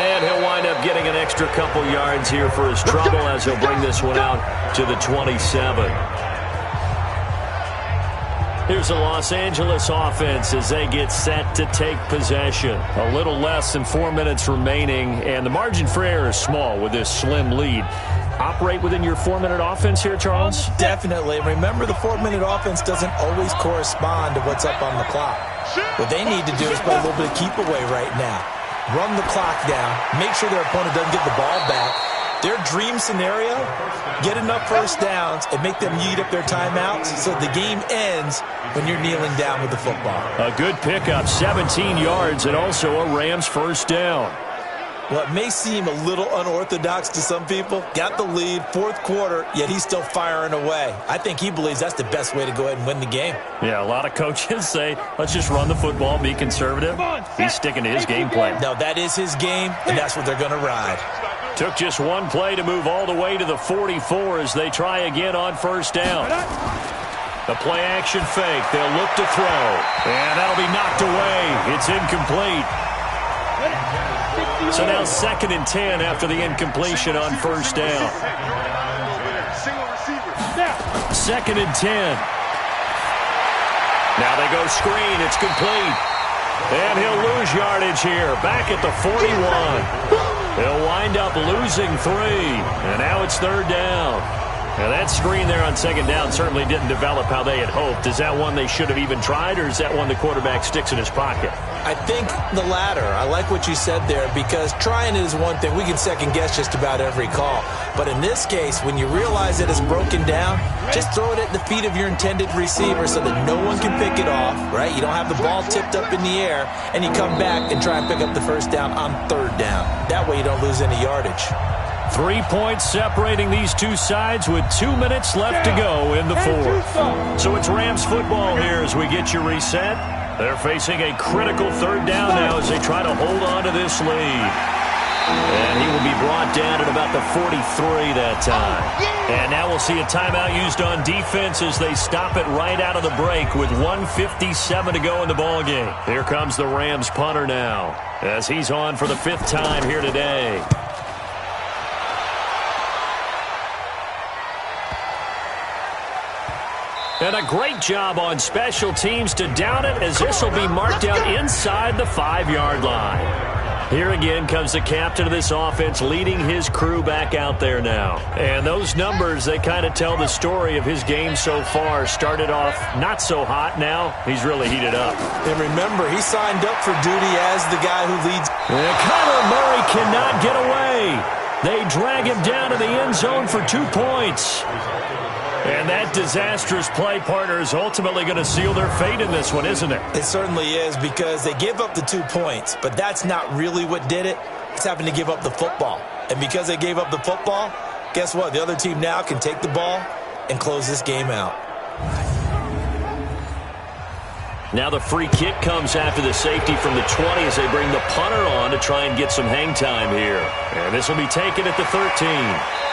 And he'll wind up getting an extra couple yards here for his trouble as he'll bring this one out to the 27. Here's the Los Angeles offense as they get set to take possession. A little less than 4 minutes remaining, and the margin for error is small with this slim lead. Operate within your 4-minute offense here, Charles? Definitely. Remember, the 4-minute offense doesn't always correspond to what's up on the clock. What they need to do is play a little bit of keep away right now. Run the clock down. Make sure their opponent doesn't get the ball back. Their dream scenario, get enough first downs and make them eat up their timeouts so the game ends when you're kneeling down with the football. A good pickup, 17 yards, and also a Rams first down. Well, it may seem a little unorthodox to some people. Got the lead, 4th quarter, yet he's still firing away. I think he believes that's the best way to go ahead and win the game. Yeah, a lot of coaches say, let's just run the football, be conservative. He's sticking to his game plan. No, that is his game, and that's what they're going to ride. Took just one play to move all the way to the 44 as they try again on first down. The play-action fake. They'll look to throw. And that'll be knocked away. It's incomplete. So now 2nd and 10 after the incompletion on first down. 2nd and 10. Now they go screen. It's complete. And he'll lose yardage here. Back at the 41. They'll wind up losing 3. And now it's 3rd down. Now that screen there on 2nd down certainly didn't develop how they had hoped. Is that one they should have even tried, or is that one the quarterback sticks in his pocket? I think the latter. I like what you said there, because trying it is one thing. We can second-guess just about every call. But in this case, when you realize that it's broken down, just throw it at the feet of your intended receiver so that no one can pick it off, right? You don't have the ball tipped up in the air, and you come back and try and pick up the first down on 3rd down. That way you don't lose any yardage. 3 points separating these two sides with 2 minutes left to go in the 4th. So it's Rams football here as we get you reset. They're facing a critical 3rd down now as they try to hold on to this lead. And he will be brought down at about the 43 that time. And now we'll see a timeout used on defense as they stop it right out of the break with 1:57 to go in the ballgame. Here comes the Rams punter now as he's on for the 5th time here today. And a great job on special teams to down it, as this will be marked out inside the 5-yard line. Here again comes the captain of this offense leading his crew back out there now. And those numbers, they kind of tell the story of his game so far. Started off not so hot. Now he's really heated up. And remember, he signed up for duty as the guy who leads. And Kyler Murray cannot get away. They drag him down to the end zone for 2 points. And that disastrous play, partner, is ultimately going to seal their fate in this one, isn't it? It certainly is, because they gave up the 2 points, but that's not really what did it. It's having to give up the football. And because they gave up the football, guess what? The other team now can take the ball and close this game out. Now the free kick comes after the safety from the 20 as they bring the punter on to try and get some hang time here. And this will be taken at the 13.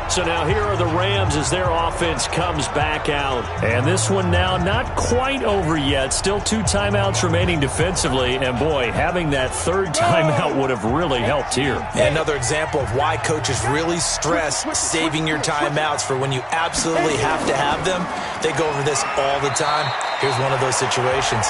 So now here are the Rams as their offense comes back out. And this one now not quite over yet. Still 2 timeouts remaining defensively. And, boy, having that 3rd timeout would have really helped here. And another example of why coaches really stress saving your timeouts for when you absolutely have to have them. They go over this all the time. Here's one of those situations.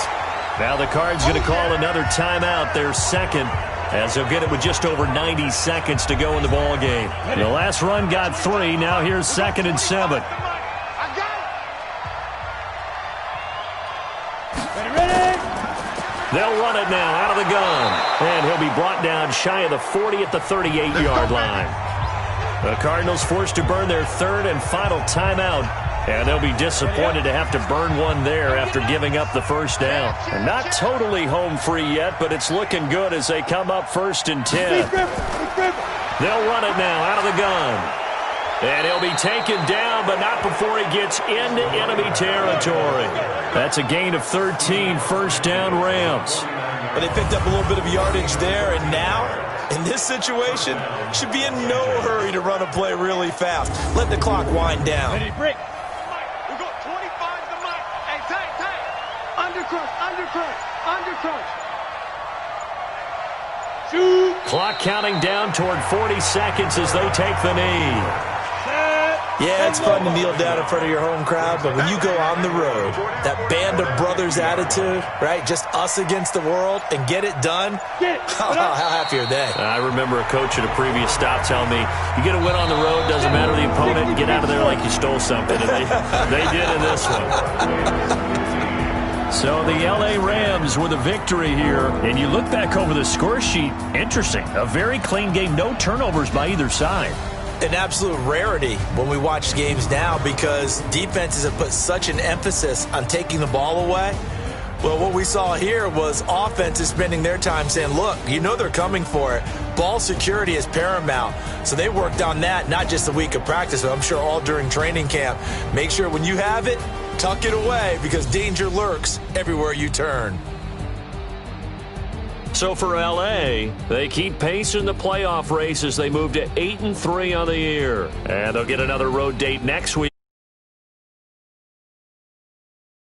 Now the Cards going to call another timeout, their 2nd. As they'll get it with just over 90 seconds to go in the ball game. The last run got 3. Now here's 2nd and 7. They'll run it now out of the gun. And he'll be brought down shy of the 40 at the 38-yard line. The Cardinals forced to burn their 3rd and final timeout. And they'll be disappointed to have to burn one there after giving up the 1st down. And not totally home free yet, but it's looking good as they come up 1st and 10. They'll run it now out of the gun. And he'll be taken down, but not before he gets into enemy territory. That's a gain of 13, 1st down Rams. But they picked up a little bit of yardage there, and now, in this situation, should be in no hurry to run a play really fast. Let the clock wind down. Clock counting down toward 40 seconds as they take the knee. Yeah, it's fun to kneel down in front of your home crowd, but when you go on the road, that band of brothers attitude, right, just us against the world, and get it done, how happy are they? I remember a coach at a previous stop telling me, you get a win on the road, doesn't matter the opponent, get out of there like you stole something. And they did in this one. So the L.A. Rams with a victory here. And you look back over the score sheet, interesting. A very clean game, no turnovers by either side. An absolute rarity when we watch games now, because defenses have put such an emphasis on taking the ball away. Well, what we saw here was offenses spending their time saying, look, you know they're coming for it. Ball security is paramount. So they worked on that, not just a week of practice, but I'm sure all during training camp. Make sure when you have it, tuck it away, because danger lurks everywhere you turn. So for L.A., they keep pace in the playoff race as they move to 8-3 on the year. And they'll get another road date next week.